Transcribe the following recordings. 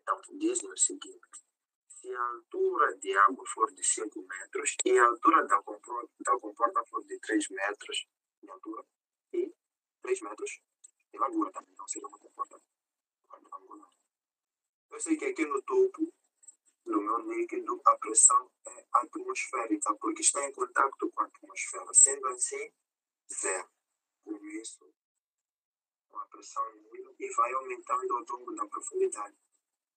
Então, diz-me o seguinte: se a altura de água for de 5 metros e a altura da comporta for de 3 metros de altura e 3 metros de largura também, não seria uma comporta angular. Eu sei que aqui no topo do meu líquido a pressão é atmosférica, porque está em contato com a atmosfera. Sendo assim, zero. Com isso, com a pressão nula e vai aumentando ao longo da profundidade.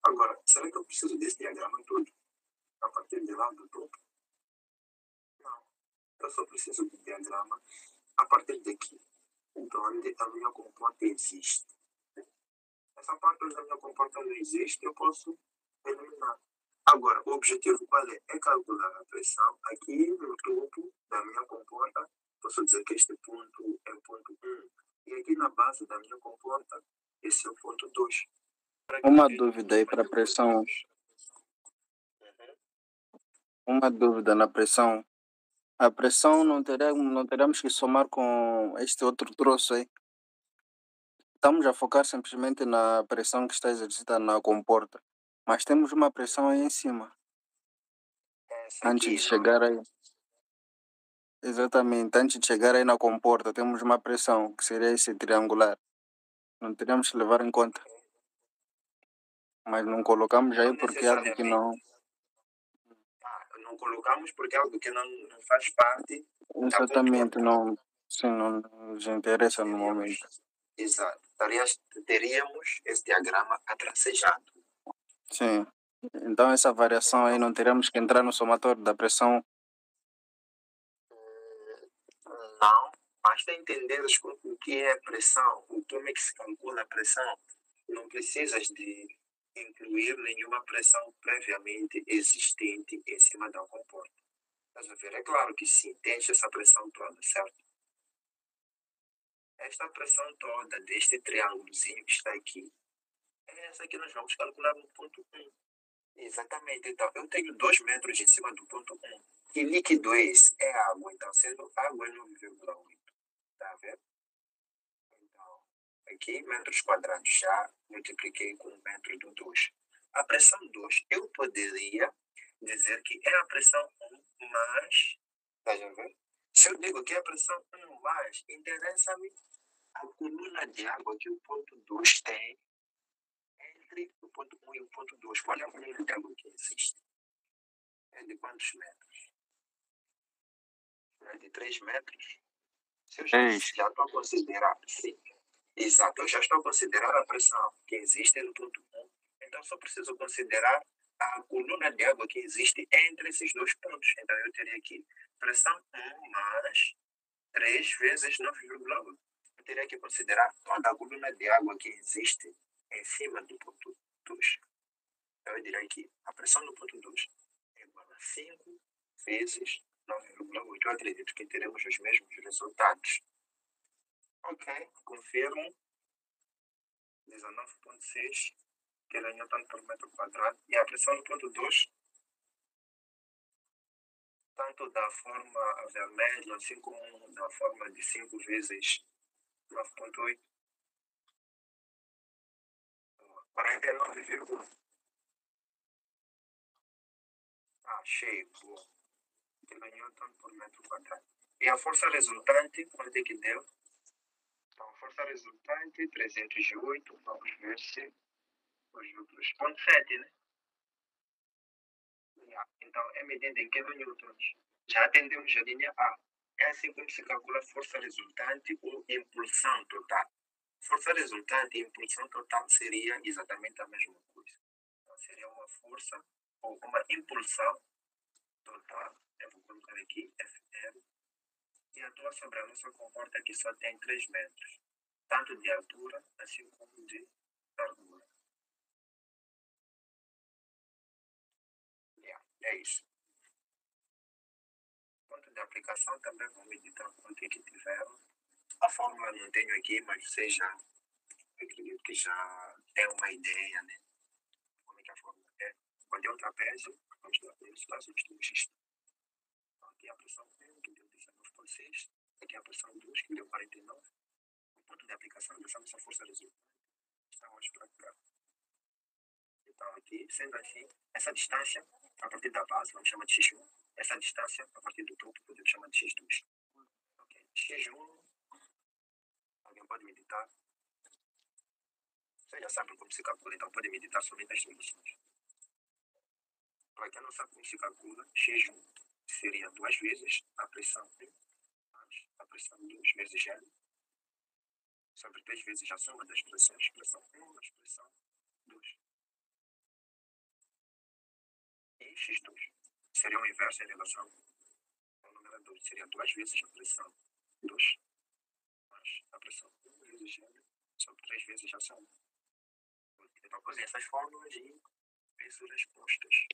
Agora, será que eu preciso desse diagrama todo? A partir de lá do topo? Não. Eu só preciso do diagrama a partir daqui, de onde a minha comporta existe. Essa parte onde a minha comporta não existe, eu posso eliminar. Agora, o objetivo qual é? É calcular a pressão aqui no topo da minha comporta. Posso dizer que este ponto é o ponto 1. E aqui na base da minha comporta, esse é o ponto 2. Uma dúvida aí para a pressão. Uma dúvida na pressão. A pressão não teremos que somar com este outro troço aí. Estamos a focar simplesmente na pressão que está exercida na comporta. Mas temos uma pressão aí em cima. Antes de chegar aí. Exatamente, antes de chegar aí na comporta, temos uma pressão, que seria esse triangular. Não teríamos que levar em conta. Mas não colocamos aí porque é algo que não. Não colocamos porque é algo que não faz parte. Exatamente, não. Sim, não nos interessa no momento. Exato. Teríamos esse diagrama atracejado. Sim. Então essa variação aí não teríamos que entrar no somatório da pressão. Não, basta entenderes o que é pressão, como é que se calcula a pressão. Não precisas de incluir nenhuma pressão previamente existente em cima da comporta. Estás a ver? É claro que sim, tens essa pressão toda, certo? Esta pressão toda deste triângulozinho que está aqui, é essa que nós vamos calcular no ponto 1. Exatamente. Então, eu tenho 2 metros em cima do ponto 1. Que líquido é esse? É água. Então, sendo água é 9,8. Está vendo? Então, aqui, metros quadrados já multipliquei com o metro do 2. A pressão 2, eu poderia dizer que é a pressão 1 mais... Está vendo? Se eu digo que é a pressão 1 mais, interessa-me a coluna de água que o ponto 2 tem entre o ponto 1 e o ponto 2. Qual é a coluna de água que existe? É de quantos metros? É de 3 metros? Se eu já estou a considerar, sim. Exato, eu já estou a considerar a pressão que existe no ponto 1. Então, só preciso considerar a coluna de água que existe entre esses dois pontos. Então, eu teria aqui pressão 1 mais 3 vezes 9,8. Eu teria que considerar toda a coluna de água que existe em cima do ponto 2. Então, eu diria que a pressão do ponto 2 é igual a 5 vezes 9,8. Eu acredito que teremos os mesmos resultados. Ok, confirmo. 19,6 kN por metro quadrado. E a pressão do ponto 2, tanto da forma vermelha, assim como da forma de 5 vezes 9,8, 49, cheio, boa. kN por metro quadrado. E a força resultante, quanto é que deu? Então, a força resultante, 308, vamos ver se os outros. 0,7, né? Então, é medida em kilonewtons. Já atendemos a linha A. É assim como se calcula a força resultante ou impulsão total. Força resultante e impulsão total seria exatamente a mesma coisa. Então, seria uma força ou uma impulsão total. Eu vou colocar aqui Fm. E atua sobre a nossa comporta que só tem 3 metros. Tanto de altura, assim como de largura. É isso. Ponto de aplicação também vou meditar o quanto é que tiveram. A fórmula não tenho aqui, mas vocês já, acredito que já tem uma ideia, né? Como é que a fórmula é. Quando é um trapézio, vamos dar para isso, fazemos tudo X. Então, aqui a pressão 1, que deu 19,6. Aqui a pressão 2, que deu 49. O ponto de aplicação, deixamos a força resultante. Estamos para cá. Então, aqui, sendo assim, essa distância a partir da base, vamos chamar de x1. Essa distância a partir do topo, podemos chamar de x2. Ok, x1, alguém pode meditar? Você já sabe como se calcula, então pode meditar somente as medições. Para quem não sabe como se calcula, x1 seria 2 vezes a pressão 1 mais a pressão 2 vezes L, sobre 3 vezes a soma das pressões, pressão 1 mais pressão 2. E x2 seria o inverso em relação ao numerador, seria 2 vezes a pressão 2 mais a pressão 1 vezes L, sobre 3 vezes a soma. Então, usem essas fórmulas e peso respostas.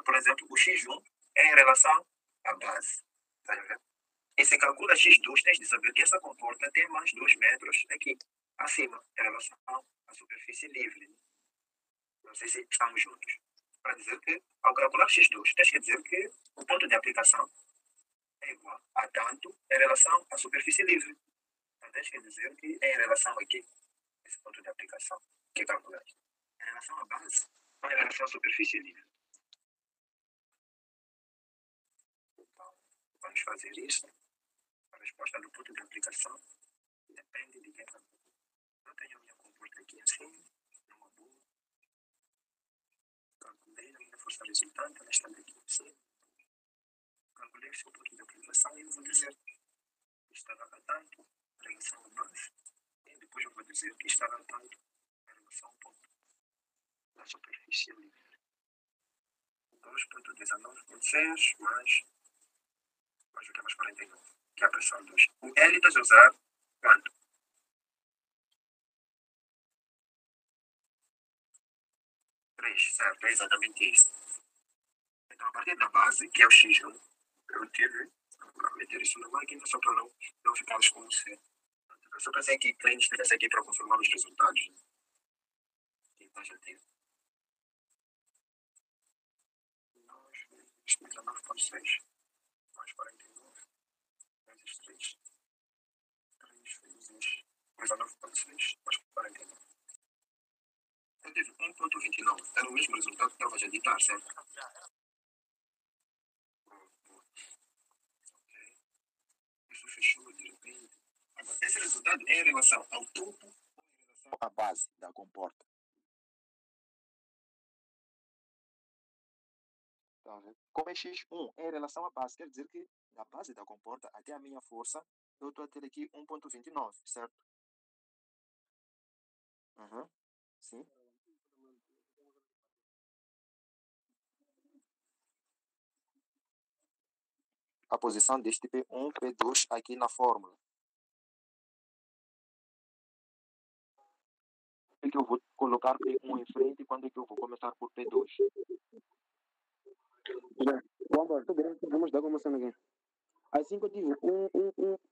Por exemplo, o x1 é em relação à base. Tá vendo? E se calcula x2, tens de saber que essa comporta tem mais 2 metros aqui acima, em relação à superfície livre. Não sei se estamos juntos. Para dizer que, ao calcular x2, tens que dizer que o ponto de aplicação é igual a tanto em relação à superfície livre. Então, tens que dizer que é em relação aqui, esse ponto de aplicação que calculaste. Em relação à base, ou em relação à superfície livre. Então, vamos fazer isso. A resposta do ponto de aplicação depende de quem calcula. Eu tenho a minha comporta aqui assim, numa boa. Calculei a minha força resultante, ela está aqui assim. Calculei o seu ponto de aplicação e eu vou dizer que está a tanto em relação à base. E depois eu vou dizer que está a tanto em relação ao ponto da superfície livre. 2.19.6 mais o que é mais 49, que é a pressão 2. O L estás a usar quanto? 3, certo? É exatamente isso. Então, a partir da base, que é o x1, eu tive para meter isso na máquina só para não ficarmos com o C. Eu só pensei que cliente estivesse aqui para confirmar os resultados. Então, já tive. 19.6 mais 49 vezes 3. 3 vezes 19.6 mais 49. Eu tive 1.29. Era o mesmo resultado que estava a editar, certo? Ok. Isso fechou de repente. Agora, esse resultado é em relação ao topo ou em relação à base da comporta? Tá vendo? Como é x1 é em relação à base, quer dizer que da base da comporta até a minha força, eu estou a ter aqui 1.29, certo? Uhum. Sim. A posição deste P1, P2 aqui na fórmula. É que eu vou colocar P1 em frente e quando é que eu vou começar por P2? Vamos dar como sendo aqui. Assim que eu tive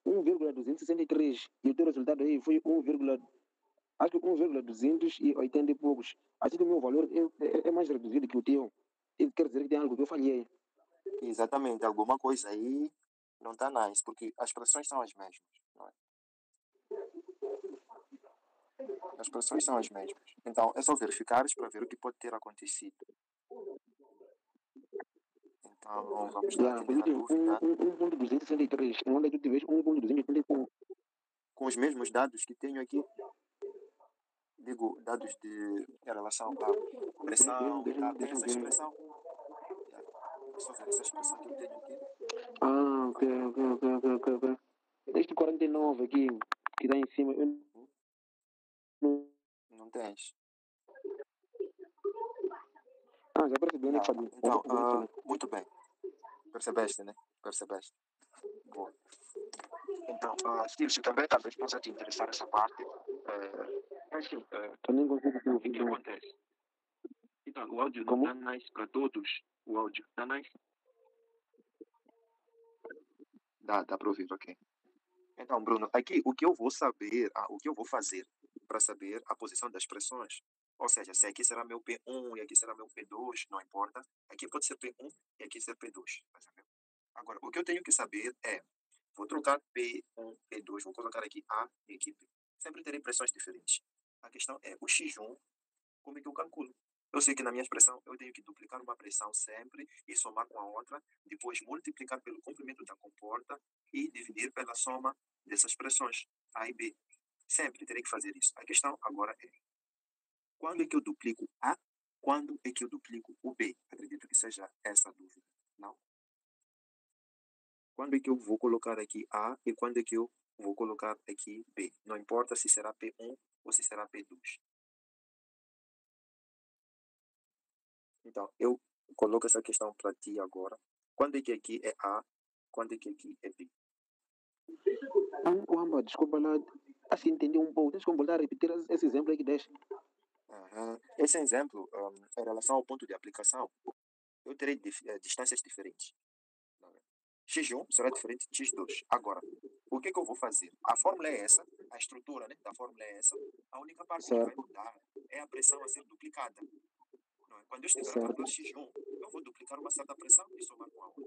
1,263 e o teu resultado aí foi 1,280 e poucos. Assim que o meu valor é mais reduzido que o teu. Isso quer dizer que tem algo que eu falhei. Exatamente, alguma coisa aí não está nice, porque as pressões são as mesmas. Não é? As pressões são as mesmas. Então, é só verificares para ver o que pode ter acontecido. Então, vamos lá atender a dúvida. 1.263, onde tu tiveste 1.284. Com os mesmos dados que tenho aqui. Digo, dados em relação à pressão. Tem essa expressão. É só ver essa expressão que eu tenho aqui. Ah, ok. Este 49 aqui, que está em cima, eu não tens. Já percebi, né? Então, muito bem. Percebeste, né? Percebeste. Boa. Então, Steve, se também talvez possa te interessar essa parte. Assim, eu nem consigo te ouvir. O que acontece? Então, o áudio não está nice para todos. O áudio está nice? Dá para ouvir, ok. Então, Bruno, aqui o que eu vou saber, o que eu vou fazer para saber a posição das pressões. Ou seja, se aqui será meu P1 e aqui será meu P2, não importa. Aqui pode ser P1 e aqui ser P2. Agora, o que eu tenho que saber é, vou trocar P1, P2, vou colocar aqui A e aqui B. Sempre terei pressões diferentes. A questão é o X1, como é que eu calculo? Eu sei que na minha expressão eu tenho que duplicar uma pressão sempre e somar com a outra, depois multiplicar pelo comprimento da comporta e dividir pela soma dessas pressões, A e B. Sempre terei que fazer isso. A questão agora é, quando é que eu duplico A? Quando é que eu duplico o B? Acredito que seja essa a dúvida, não? Quando é que eu vou colocar aqui A e quando é que eu vou colocar aqui B? Não importa se será P1 ou se será P2. Então, eu coloco essa questão para ti agora. Quando é que aqui é A? Quando é que aqui é B? Amba, desculpa lá. Acho que entendi um pouco. Deixa eu voltar a repetir esse exemplo aí que deixa. Esse exemplo, em relação ao ponto de aplicação, eu terei distâncias diferentes. X1 será diferente de X2. Agora, o que eu vou fazer? A fórmula é essa, a estrutura, né, da fórmula é essa. A única parte que vai Certo, mudar é a pressão a ser duplicada. Não é? Quando eu estiver a certo. calcular X1, eu vou duplicar uma certa pressão e somar com a outra.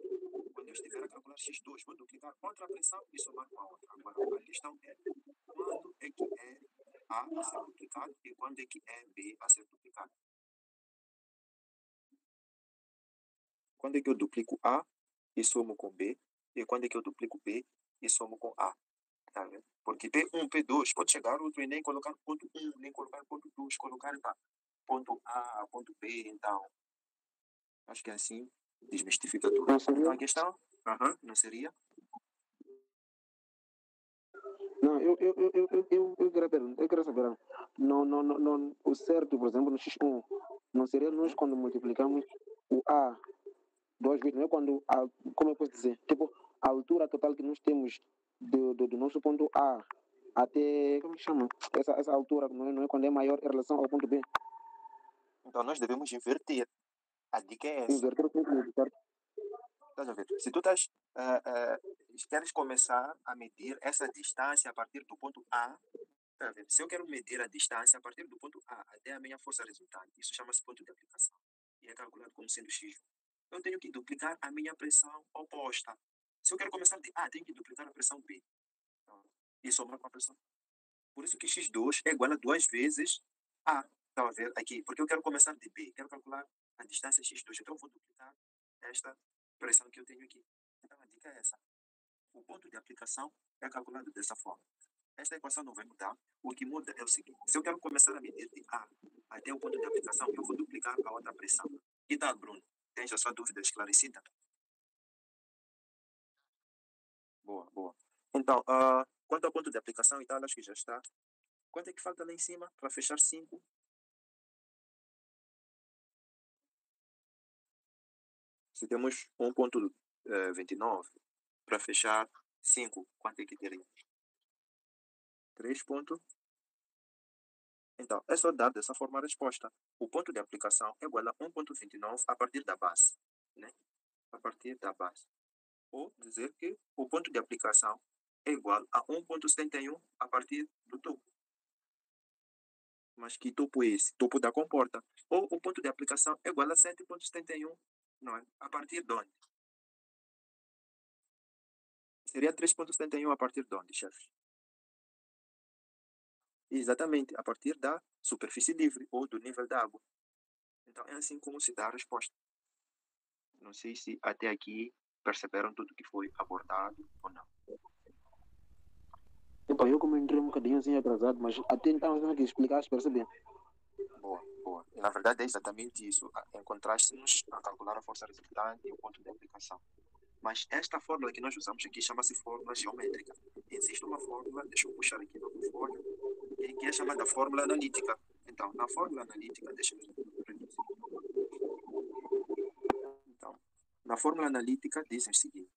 Quando eu estiver a calcular X2, vou duplicar outra pressão e somar com a outra. Agora, a questão é quando é que é A a ser duplicado e quando é que é B a ser duplicado. Quando é que eu duplico A e somo com B? E quando é que eu duplico B e somo com A? Tá vendo? Porque P1, P2, pode chegar outro e nem colocar ponto 1, nem colocar ponto 2, colocar tá, ponto A, ponto B, então. Acho que é assim desmistifica tudo. Não seria? Então a questão, não seria? Não, eu queria perguntar, eu queria saber. Não, o certo, por exemplo, no X1, não seria nós quando multiplicamos o A duas vezes, não é quando, como eu posso dizer, tipo, a altura total que nós temos do nosso ponto A até, como que chama? Essa altura, não é quando é maior em relação ao ponto B. Então nós devemos inverter. A dica é essa. Inverter o ponto, certo? Estás a ver? Se tu queres começar a medir essa distância a partir do ponto A, tá vendo? Se eu quero medir a distância a partir do ponto A até a minha força resultante, isso chama-se ponto de aplicação. E é calculado como sendo X. Eu tenho que duplicar a minha pressão oposta. Se eu quero começar de A, tenho que duplicar a pressão B. Então, e somar com a pressão. Por isso que X2 é igual a 2 vezes A. Estão a ver aqui? Porque eu quero começar de B. Quero calcular a distância X2. Então, eu vou duplicar esta pressão que eu tenho aqui. Então, a dica é essa. O ponto de aplicação é calculado dessa forma. Esta equação não vai mudar. O que muda é o seguinte. Se eu quero começar a medir de A até o ponto de aplicação, eu vou duplicar a outra pressão. E tal, Bruno? Tens a sua dúvida esclarecida? Boa, boa. Então, quanto ao ponto de aplicação e tal, acho que já está. Quanto é que falta lá em cima para fechar 5? Se temos 1,29 para fechar 5, quanto é que teria? 3 pontos. Então, é só dar dessa forma a resposta. O ponto de aplicação é igual a 1,29 a partir da base. Né? A partir da base. Ou dizer que o ponto de aplicação é igual a 1,71 a partir do topo. Mas que topo é esse? Topo da comporta. Ou o ponto de aplicação é igual a 7,71, não é? A partir de onde? Seria 3,71 a partir de onde, chefe? Exatamente, a partir da superfície livre ou do nível da água. Então, é assim como se dá a resposta. Não sei se até aqui perceberam tudo que foi abordado ou não. Epa, eu como entrei um bocadinho assim atrasado, mas até então eu tenho que explicar, perceber. Boa, boa. E, na verdade, é exatamente isso. Encontraste-nos a calcular a força resultante e o ponto de aplicação. Mas esta fórmula que nós usamos aqui chama-se fórmula geométrica. Existe uma fórmula, deixa eu puxar aqui no meu folha, que é chamada fórmula analítica. Então, na fórmula analítica, deixa eu reduzir. Então, na fórmula analítica diz o seguinte,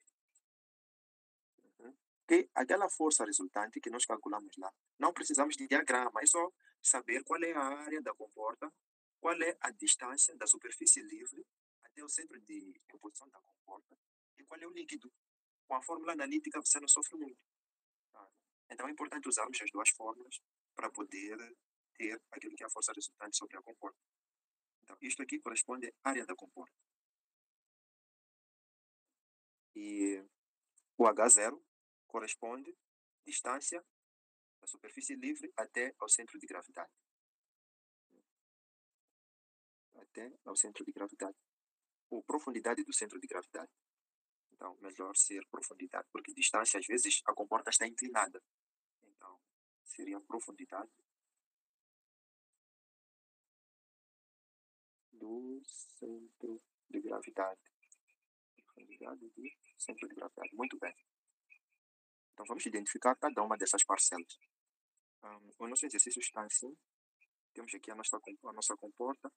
que aquela força resultante que nós calculamos lá, não precisamos de diagrama, é só saber qual é a área da comporta, qual é a distância da superfície livre até o centro de composição da comporta e qual é o líquido. Com a fórmula analítica você não sofre muito. Tá? Então é importante usarmos as duas fórmulas para poder ter aquilo que é a força resultante sobre a comporta. Então, isto aqui corresponde à área da comporta. E o H0 corresponde à distância da superfície livre até ao centro de gravidade. até ao centro de gravidade, ou profundidade do centro de gravidade. Então, melhor ser profundidade, porque distância, às vezes, a comporta está inclinada. Então, seria profundidade do centro de gravidade. Profundidade do centro de gravidade. Muito bem. Então, vamos identificar cada uma dessas parcelas. O nosso exercício está assim. Temos aqui a nossa comporta.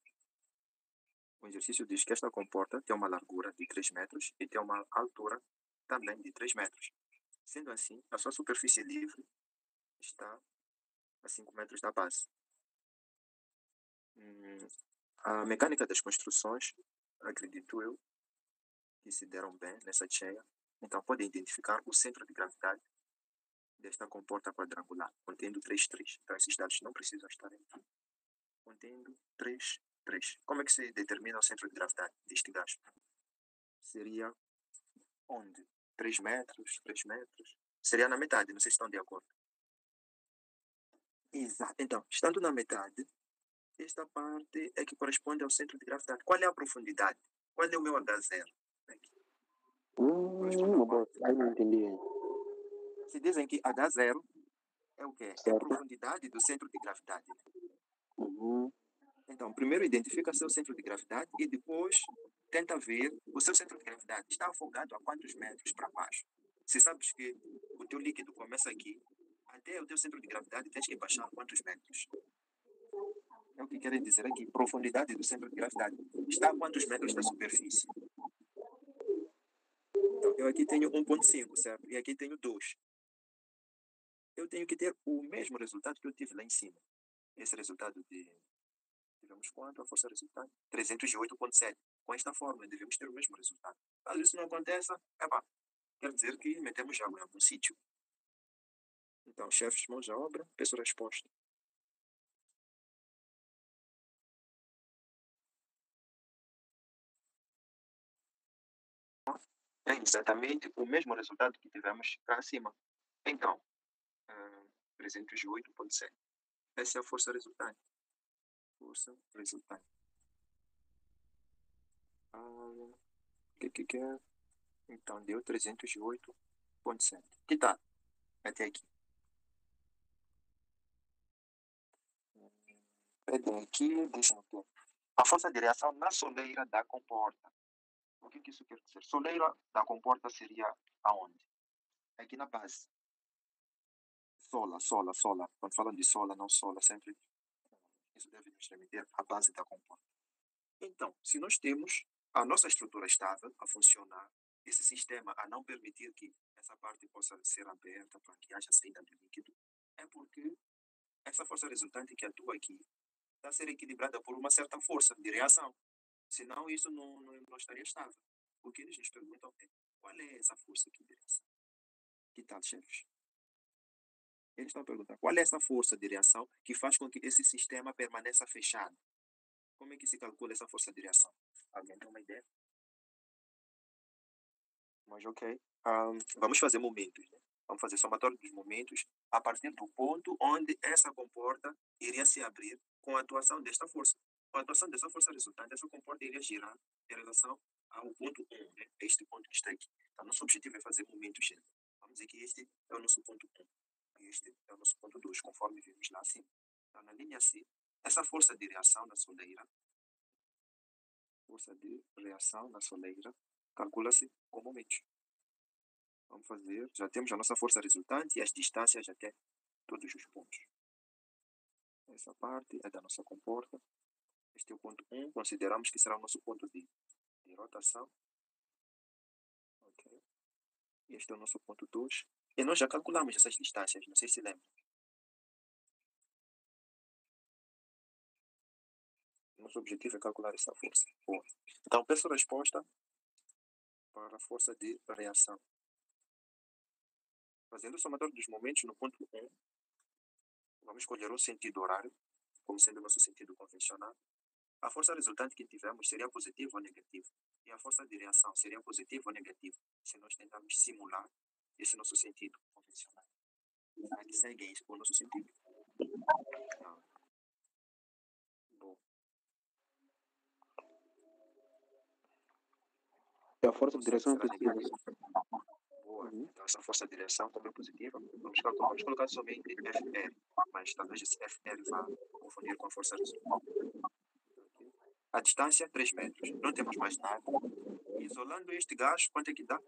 O exercício diz que esta comporta tem uma largura de 3 metros e tem uma altura também de 3 metros. Sendo assim, a sua superfície livre está a 5 metros da base. A mecânica das construções, acredito eu, que se deram bem nessa cheia. Então, podem identificar o centro de gravidade desta comporta quadrangular, contendo 3 três. Então, esses dados não precisam estar aqui. Contendo 3 três. Como é que se determina o centro de gravidade deste gás? Seria onde? 3 metros, 3 metros. Seria na metade, não sei se estão de acordo. Exato. Então, estando na metade, esta parte é que corresponde ao centro de gravidade. Qual é a profundidade? Qual é o meu H0? Aqui. Uma boa. Aí não entendi. Se dizem que H0 é o quê? É a Certo. profundidade do centro de gravidade. Uhum. Então, primeiro identifica seu centro de gravidade e depois tenta ver o seu centro de gravidade está afogado a quantos metros para baixo. Se sabes que o teu líquido começa aqui, até o teu centro de gravidade tens que baixar quantos metros? É o que querem dizer aqui. Profundidade do centro de gravidade. Está a quantos metros da superfície? Então, eu aqui tenho 1,5, certo? E aqui tenho 2. Eu tenho que ter o mesmo resultado que eu tive lá em cima. Esse resultado de... Tivemos quanto? A força resultante? 308,7. Com esta fórmula, devemos ter o mesmo resultado. Caso isso não aconteça, quer dizer que metemos água em algum sítio. Então, chefes, mãos à obra, peço a resposta. É exatamente o mesmo resultado que tivemos cá acima. Então, 308,7. Essa é a força resultante. Força resultante. O que é? Então, deu 308,7. Que tal? Até aqui. Pedem aqui, deixa eu ver. A força de reação na soleira da comporta. O que isso quer dizer? Soleira da comporta seria aonde? Aqui na base. Sola. Quando falam de sola, não sola, sempre isso deve nos remeter à base da comporta. Então, se nós temos a nossa estrutura estável a funcionar, esse sistema a não permitir que essa parte possa ser aberta para que haja saída do líquido, é porque essa força resultante que atua aqui está a ser equilibrada por uma certa força de reação. Senão, isso não estaria estável. O que eles nos perguntam é, qual é essa força aqui de reação? Que tal, chefes? Eles estão a perguntar, qual é essa força de reação que faz com que esse sistema permaneça fechado? Como é que se calcula essa força de reação? Alguém tem uma ideia? Mas ok. Vamos fazer momentos, né? Vamos fazer somatório dos momentos a partir do ponto onde essa comporta iria se abrir com a atuação desta força. Com a atuação dessa força resultante, essa comporta iria girar em relação ao ponto 1, né? Este ponto que está aqui. Então, nosso objetivo é fazer momentos. Né? Vamos dizer que este é o nosso ponto 1. E este é o nosso ponto 2, conforme vimos lá acima. Então, na linha C, essa força de reação na soleira, calcula-se com momentos. Vamos fazer, já temos a nossa força resultante e as distâncias até todos os pontos. Essa parte é da nossa comporta. Este é o ponto 1, consideramos que será o nosso ponto de rotação. Ok. Este é o nosso ponto 2. E nós já calculamos essas distâncias, não sei se lembram. Nosso objetivo é calcular essa força. Boa. Então, peço a resposta para a força de reação. Fazendo o somatório dos momentos no ponto 1, vamos escolher um sentido horário, como sendo o nosso sentido convencional. A força resultante que tivemos seria positiva ou negativa. E a força de reação seria positiva ou negativa, se nós tentarmos simular esse nosso sentido convencional. Aí segue o nosso sentido. Bom. força de direção é será positiva. negativa. Boa. Uhum. Então, essa força de direção também é positiva. Vamos colocar somente FR, mas talvez esse FR vá confundir com a força resultante. Ok. A distância, 3 metros. Não temos mais nada. Isolando este gás, quanto é que dá?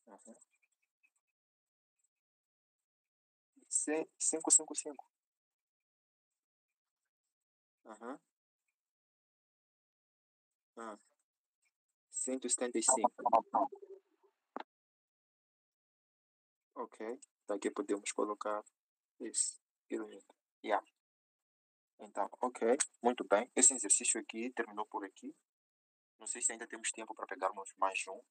Uhum. 555. Uhum. 175. Ok. Daqui podemos colocar esse elemento. Yeah. Então, ok. Muito bem. Esse exercício aqui terminou por aqui. Não sei se ainda temos tempo para pegarmos mais um.